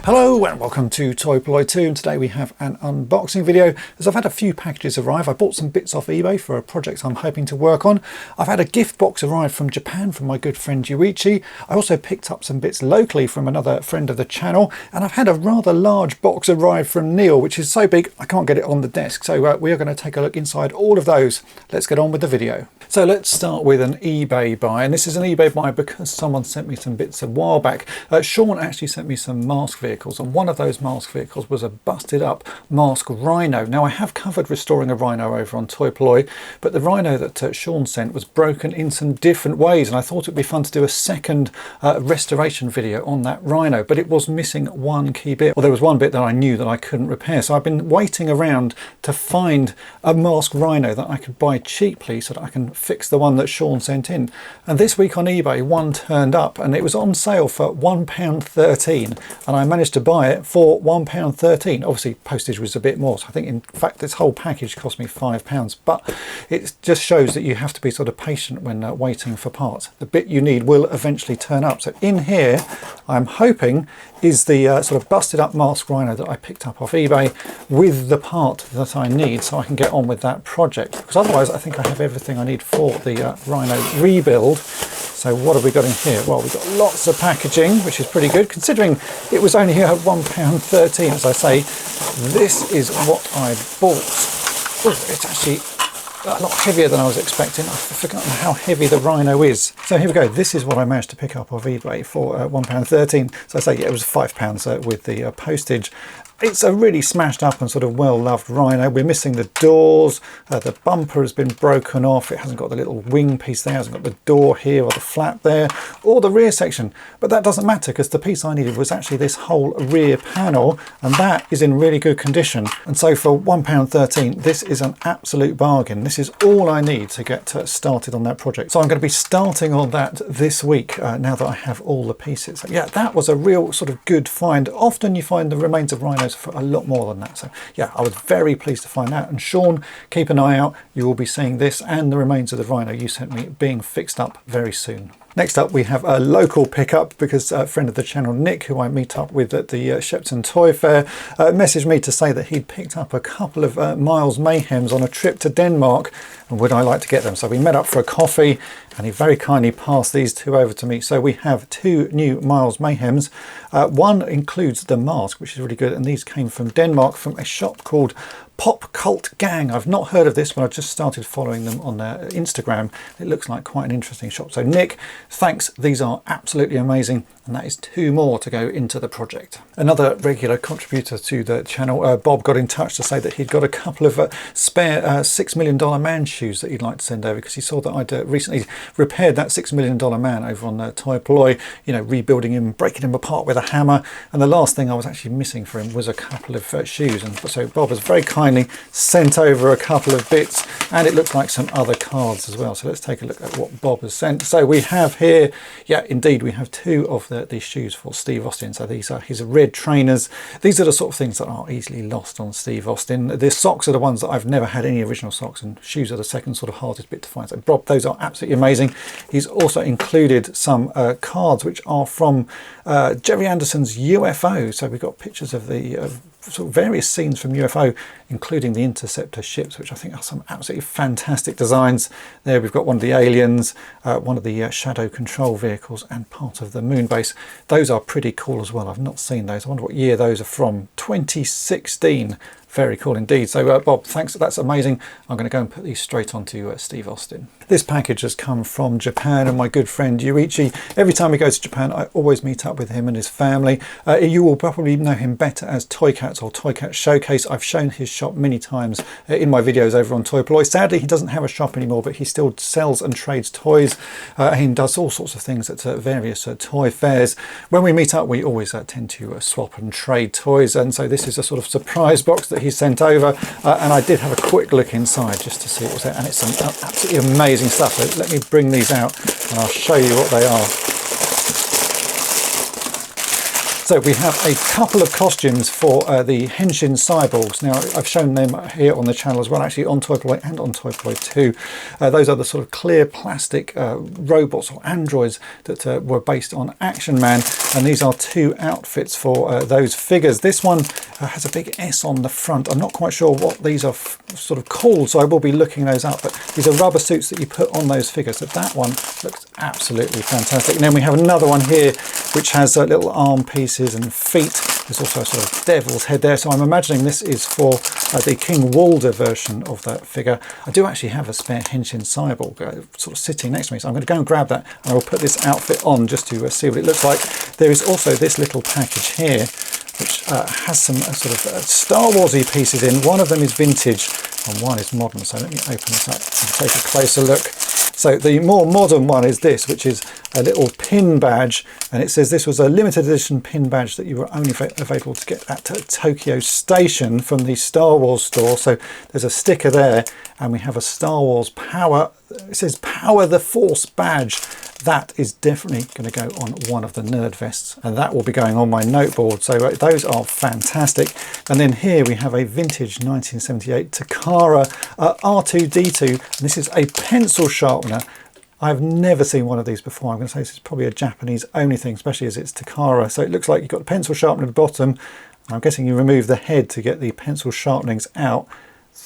Hello and welcome to Toy Polloi 2, and today we have an unboxing video as I've had a few packages arrive. I bought some bits off eBay for a project I'm hoping to work on. I've had a gift box arrive from Japan from my good friend Yuichi. I also picked up some bits locally from another friend of the channel, and I've had a rather large box arrive from Neil, which is so big I can't get it on the desk. So we are going to take a look inside all of those. Let's get on with the video. So let's start with an eBay buy, and this is an eBay buy because someone sent me some bits a while back. Sean actually sent me some M.A.S.K vehicles, and one of those M.A.S.K vehicles was a busted up M.A.S.K Rhino. Now I have covered restoring a Rhino over on Toy Polloi, but the Rhino that Sean sent was broken in some different ways, and I thought it'd be fun to do a second restoration video on that Rhino, but it was missing one key bit. Well, there was one bit that I knew that I couldn't repair, so I've been waiting around to find a M.A.S.K Rhino that I could buy cheaply so that I can fix the one that Sean sent in. And this week on eBay one turned up, and it was on sale for £1.13, and I managed to buy it for £1.13. Obviously postage was a bit more, so I think in fact this whole package cost me £5, but it just shows that you have to be sort of patient when waiting for parts. The bit you need will eventually turn up. So in here I'm hoping is the sort of busted up M.A.S.K Rhino that I picked up off eBay with the part that I need so I can get on with that project, because otherwise I think I have everything I need for the Rhino rebuild. So what have we got in here? Well, we've got lots of packaging, which is pretty good considering it was only here at £1.13. As I say, this is what I bought. Ooh, it's actually a lot heavier than I was expecting. I've forgotten how heavy the Rhino is. So here we go. This is what I managed to pick up off eBay for £1.13. So I say, yeah, it was £5 with the postage. It's a really smashed up and sort of well-loved Rhino. We're missing the doors, the bumper has been broken off, it hasn't got the little wing piece there, hasn't got the door here or the flap there, or the rear section. But that doesn't matter because the piece I needed was actually this whole rear panel, and that is in really good condition. And so for £1.13, this is an absolute bargain. This is all I need to get started on that project. So I'm going to be starting on that this week now that I have all the pieces. So yeah, that was a real sort of good find. Often you find the remains of Rhinos for a lot more than that. So yeah, I was very pleased to find that. And Sean, keep an eye out. You will be seeing this and the remains of the Rhino you sent me being fixed up very soon. Next up, we have a local pickup because a friend of the channel, Nick, who I meet up with at the Sept Toy Fair, messaged me to say that he'd picked up a couple of Miles Mayhems on a trip to Denmark, and would I like to get them? So we met up for a coffee, and he very kindly passed these two over to me. So we have two new Miles Mayhems. One includes the mask, which is really good, and these came from Denmark from a shop called Pop Cult Gang. I've not heard of this, but I just started following them on their Instagram. It looks like quite an interesting shop. So Nick, thanks. These are absolutely amazing, and that is two more to go into the project. Another regular contributor to the channel, Bob, got in touch to say that he'd got a couple of spare $6 million man shoes that he'd like to send over, because he saw that I'd recently repaired that $6 million man over on Toy Polloi, you know, rebuilding him, breaking him apart with a hammer, and the last thing I was actually missing for him was a couple of shoes. And so Bob has very kindly sent over a couple of bits, and it looks like some other cards as well. So let's take a look at what Bob has sent. So we have here, yeah, indeed, we have two of these shoes for Steve Austin. So these are his red trainers. These are the sort of things that are easily lost on Steve Austin. The socks are the ones that I've never had any original socks, and shoes are the second sort of hardest bit to find. So Bob, those are absolutely amazing. He's also included some cards which are from Jerry Anderson's UFO. So we've got pictures of the sort of various scenes from UFO, including the interceptor ships, which I think are some absolutely fantastic designs. There we've got one of the aliens, one of the shadow control vehicles, and part of the moon base. Those are pretty cool as well. I've not seen those. I wonder what year those are from. 2016. Very cool indeed. So Bob, thanks, that's amazing. I'm going to go and put these straight onto Steve Austin. This package has come from Japan, and my good friend Yuichi. Every time we go to Japan, I always meet up with him and his family. You will probably know him better as Toy Cats or Toy Cat Showcase. I've shown his shop many times in my videos over on Toy Polloi. Sadly, he doesn't have a shop anymore, but he still sells and trades toys. He does all sorts of things at various toy fairs. When we meet up, we always tend to swap and trade toys, and so this is a sort of surprise box that he sent over, and I did have a quick look inside just to see what was there, and it's some absolutely amazing stuff. So let me bring these out and I'll show you what they are. So we have a couple of costumes for the Henshin Cyborgs. Now I've shown them here on the channel as well, actually on Toy Polloi and on Toy Polloi 2. Those are the sort of clear plastic robots or androids that were based on Action Man. and these are 2 outfits for those figures. This one has a big S on the front. I'm not quite sure what these are sort of called, so I will be looking those up, but these are rubber suits that you put on those figures. So that one looks absolutely fantastic. And then we have another one here which has little arm pieces and feet. There's also a sort of devil's head there, so I'm imagining this is for the King Walder version of that figure. I do actually have a spare Henshin Cyborg sort of sitting next to me, so I'm going to go and grab that and I will put this outfit on just to see what it looks like. There is also this little package here which has some sort of Star Warsy pieces in. One of them is vintage and one is modern, so let me open this up and take a closer look. So the more modern one is this, which is a little pin badge, and it says this was a limited edition pin badge that you were only available to get at Tokyo Station from the Star Wars store. So there's a sticker there, and we have a Star Wars Power, it says Power the Force badge. That is definitely going to go on one of the nerd vests, and that will be going on my noteboard. So those are fantastic. And then here we have a vintage 1978 Takara R2-D2, and this is a pencil sharpener. I've never seen one of these before. I'm going to say this is probably a Japanese only thing, especially as it's Takara. So it looks like you've got the pencil sharpener at the bottom. I'm guessing you remove the head to get the pencil sharpenings out.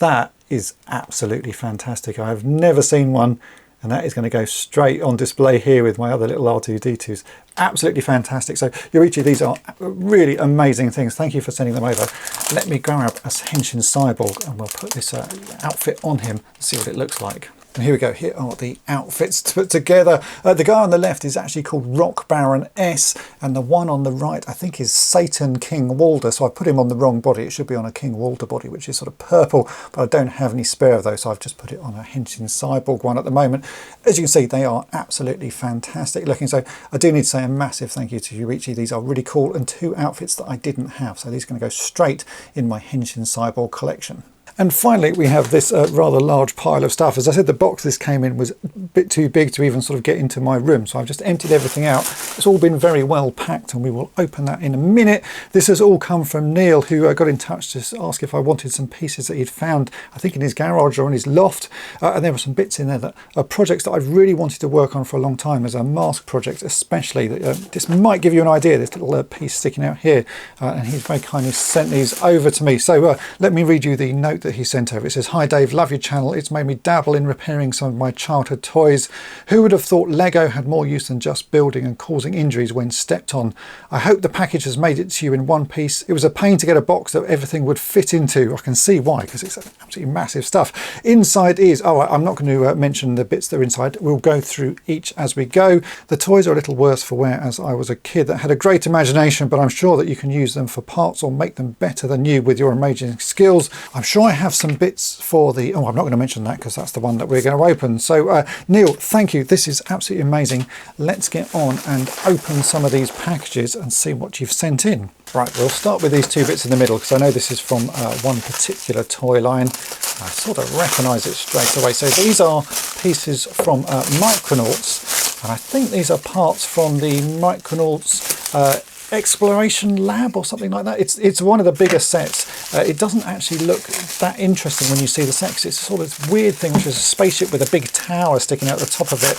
That is absolutely fantastic. I've never seen one, and that is going to go straight on display here with my other little R2-D2s. Absolutely fantastic. So Yoichi, these are really amazing things. Thank you for sending them over. Let me grab a Henshin Cyborg and we'll put this outfit on him and see what it looks like. And here we go, here are the outfits to put together. The guy on the left is actually called Rock Baron S, and the one on the right I think is Satan King Walder, so I put him on the wrong body. It should be on a King Walder body, which is sort of purple, but I don't have any spare of those, so I've just put it on a Henshin Cyborg one at the moment. As you can see, they are absolutely fantastic looking, so I do need to say a massive thank you to Yoichi. These are really cool, and 2 outfits that I didn't have, so these are going to go straight in my Henshin Cyborg collection. And finally, we have this rather large pile of stuff. As I said, the box this came in was a bit too big to even sort of get into my room. So I've just emptied everything out. It's all been very well packed, and we will open that in a minute. This has all come from Neil, who got in touch to ask if I wanted some pieces that he'd found, I think in his garage or in his loft. And there were some bits in there that are projects that I've really wanted to work on for a long time, as a M.A.S.K project especially. This might give you an idea, this little piece sticking out here. And he's very kindly sent these over to me. So let me read you the note that he sent over. It says, "Hi Dave, love your channel. It's made me dabble in repairing some of my childhood toys. Who would have thought Lego had more use than just building and causing injuries when stepped on? I hope the package has made it to you in one piece. It was a pain to get a box that everything would fit into. I can see why, because it's absolutely massive stuff. Inside is," oh, I'm not going to mention the bits that are inside. We'll go through each as we go. "The toys are a little worse for wear, as I was a kid that had a great imagination, but I'm sure that you can use them for parts or make them better than you with your amazing skills. I'm sure I have some bits for the," oh, I'm not going to mention that because that's the one that we're going to open. So Neil, thank you. This is absolutely amazing. Let's get on and open some of these packages and see what you've sent in. Right, we'll start with these 2 bits in the middle, because I know this is from one particular toy line. I sort of recognise it straight away. So these are pieces from Micronauts, and I think these are parts from the Micronauts Exploration Lab or something like that. It's one of the bigger sets. It doesn't actually look that interesting when you see the set, 'cause it's sort of weird thing, which is a spaceship with a big tower sticking out the top of it.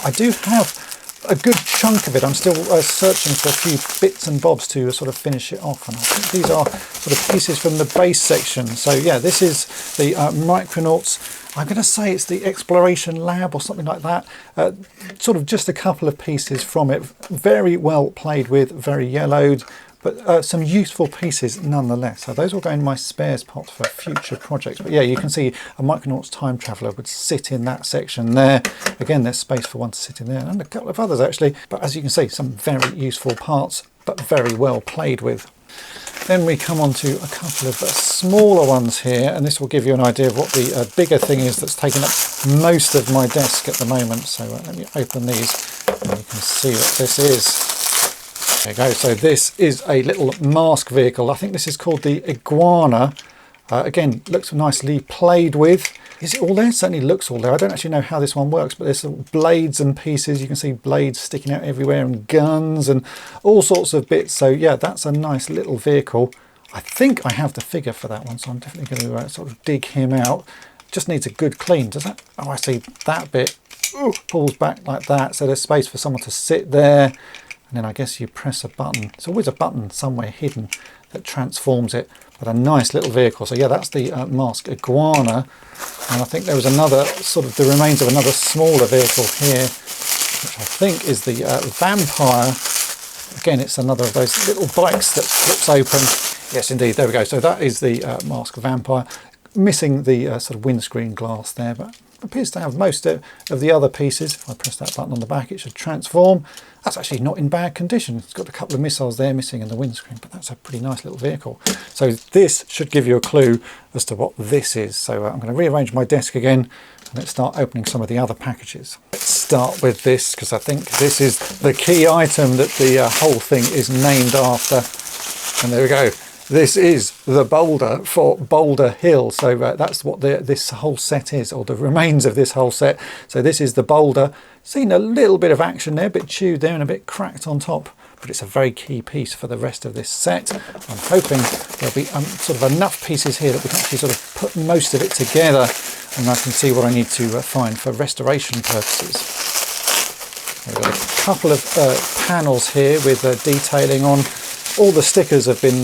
I do have a good chunk of it. I'm still searching for a few bits and bobs to sort of finish it off, and I think these are sort of pieces from the base section. So yeah, this is the Micronauts. I'm going to say it's the Exploration Lab or something like that. Sort of just a couple of pieces from it. Very well played with, very yellowed, but some useful pieces nonetheless. So those will go in my spares pot for future projects. But yeah, you can see a Micronauts Time Traveller would sit in that section there. Again, there's space for one to sit in there, and a couple of others actually. But as you can see, some very useful parts, but very well played with. Then we come on to a couple of smaller ones here, and this will give you an idea of what the bigger thing is that's taking up most of my desk at the moment. So let me open these and you can see what this is. There you go. So this is a little M.A.S.K vehicle. I think this is called the Iguana. Again, looks nicely played with. Is it all there? It certainly looks all there. I don't actually know how this one works, but there's some blades and pieces. You can see blades sticking out everywhere, and guns and all sorts of bits. So yeah, that's a nice little vehicle. I think I have the figure for that one, so I'm definitely going to sort of dig him out. Just needs a good clean. Does that? Oh, I see that bit. Ooh, pulls back like that, so there's space for someone to sit there. and then I guess you press a button. It's always a button somewhere hidden that transforms it, but a nice little vehicle. So yeah, that's the M.A.S.K Iguana, and I think there was another sort of the remains of another smaller vehicle here, which I think is the Vampire. Again, it's another of those little bikes that flips open. Yes, indeed, there we go. So that is the M.A.S.K Vampire, missing the sort of windscreen glass there, but appears to have most of the other pieces. If I press that button on the back, it should transform. That's actually not in bad condition. It's got a couple of missiles there missing in the windscreen, but that's a pretty nice little vehicle. So this should give you a clue as to what this is. So I'm going to rearrange my desk again, and let's start opening some of the other packages. Let's start with this, because I think this is the key item that the whole thing is named after. And there we go. This is the boulder for Boulder Hill. So that's what this whole set is, or the remains of this whole set. So this is the boulder. Seen a little bit of action there, a bit chewed there and a bit cracked on top, but it's a very key piece for the rest of this set. I'm hoping there'll be sort of enough pieces here that we can actually sort of put most of it together, and I can see what I need to find for restoration purposes. We've got a couple of panels here with detailing on. All the stickers have been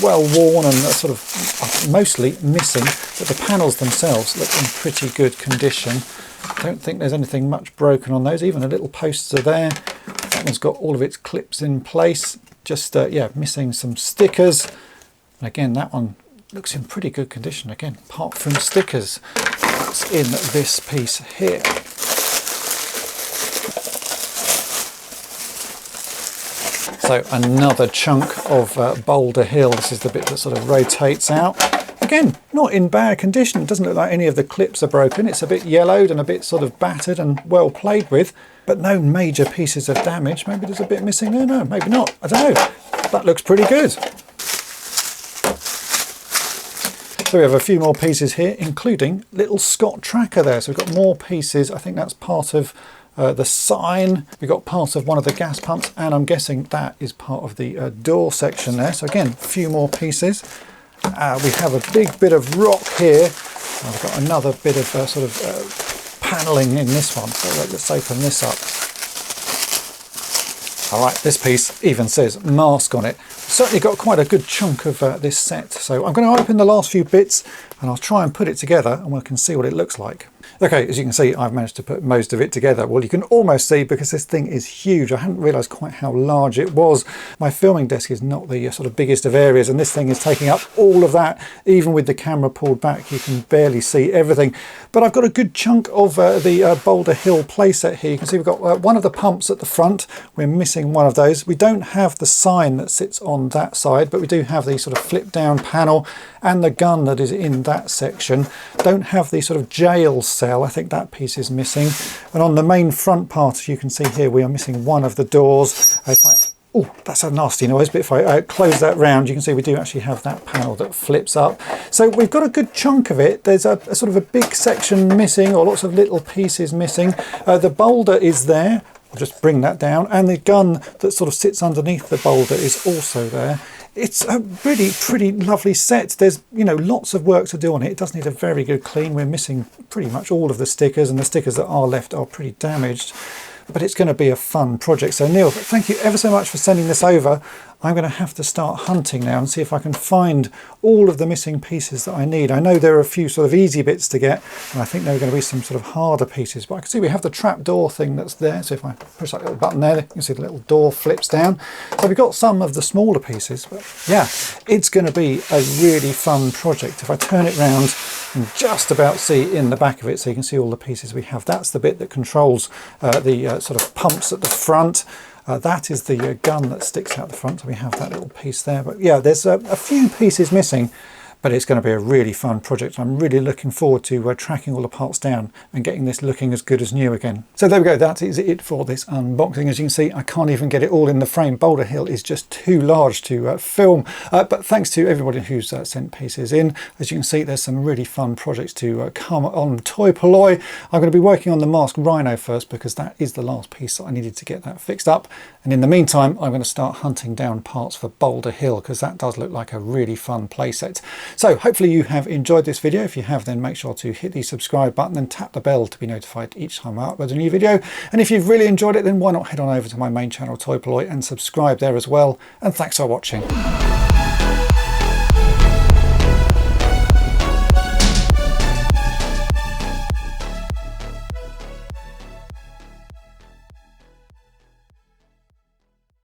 well worn and sort of mostly missing, but the panels themselves look in pretty good condition. I don't think there's anything much broken on those. Even a little poster there. That one's got all of its clips in place. Just yeah, missing some stickers. And again, that one looks in pretty good condition. Again, apart from stickers, that's in this piece here. So another chunk of Boulder Hill. This is the bit that sort of rotates out. Again, not in bad condition. It doesn't look like any of the clips are broken. It's a bit yellowed and a bit sort of battered and well played with, but no major pieces of damage. Maybe there's a bit missing there. No, maybe not. I don't know. That looks pretty good. So we have a few more pieces here, including little Scott tracker there. So we've got more pieces. I think that's part of the sign. We've got part of one of the gas pumps, and I'm guessing that is part of the door section there. So again, a few more pieces. We have a big bit of rock here. I've got another bit of sort of panelling in this one. So let's open this up. All right, this piece even says M.A.S.K on it. Certainly got quite a good chunk of this set. So I'm going to open the last few bits and I'll try and put it together and we can see what it looks like. Okay, as you can see, I've managed to put most of it together. Well, you can almost see because this thing is huge. I hadn't realised quite how large it was. My filming desk is not the sort of biggest of areas, and this thing is taking up all of that. Even with the camera pulled back, you can barely see everything. But I've got a good chunk of the Boulder Hill playset here. You can see we've got one of the pumps at the front. We're missing one of those. We don't have the sign that sits on that side, but we do have the sort of flip down panel and the gun that is in that section. Don't have the sort of jail cell. I think that piece is missing. And on the main front part, as you can see here, we are missing one of the doors. Oh, that's a nasty noise, but if I close that round, you can see we do actually have that panel that flips up. So we've got a good chunk of it. There's a sort of a big section missing, or lots of little pieces missing. The boulder is there. I'll just bring that down. And the gun that sort of sits underneath the boulder is also there. It's a really pretty lovely set. There's, you know, lots of work to do on it. It does need a very good clean. We're missing pretty much all of the stickers, and the stickers that are left are pretty damaged. But it's going to be a fun project. So Neil, thank you ever so much for sending this over. I'm going to have to start hunting now and see if I can find all of the missing pieces that I need. I know there are a few sort of easy bits to get, and I think there are going to be some sort of harder pieces. But I can see we have the trap door thing that's there. So if I push that little button there, you can see the little door flips down. So we've got some of the smaller pieces. But yeah, it's going to be a really fun project. If I turn it round, you can just about see in the back of it, so you can see all the pieces we have. That's the bit that controls the sort of pumps at the front. That is the gun that sticks out the front, so we have that little piece there. But yeah, there's a few pieces missing, but it's going to be a really fun project. I'm really looking forward to tracking all the parts down and getting this looking as good as new again. So there we go, that is it for this unboxing. As you can see, I can't even get it all in the frame. Boulder Hill is just too large to film, but thanks to everybody who's sent pieces in. As you can see, there's some really fun projects to come on Toy Polloi. I'm going to be working on the M.A.S.K Rhino first, because that is the last piece that I needed to get that fixed up. And in the meantime, I'm going to start hunting down parts for Boulder Hill, because that does look like a really fun playset. So hopefully you have enjoyed this video. If you have, then make sure to hit the subscribe button and tap the bell to be notified each time I upload a new video. And if you've really enjoyed it, then why not head on over to my main channel, Toy Polloi, and subscribe there as well. And thanks for watching.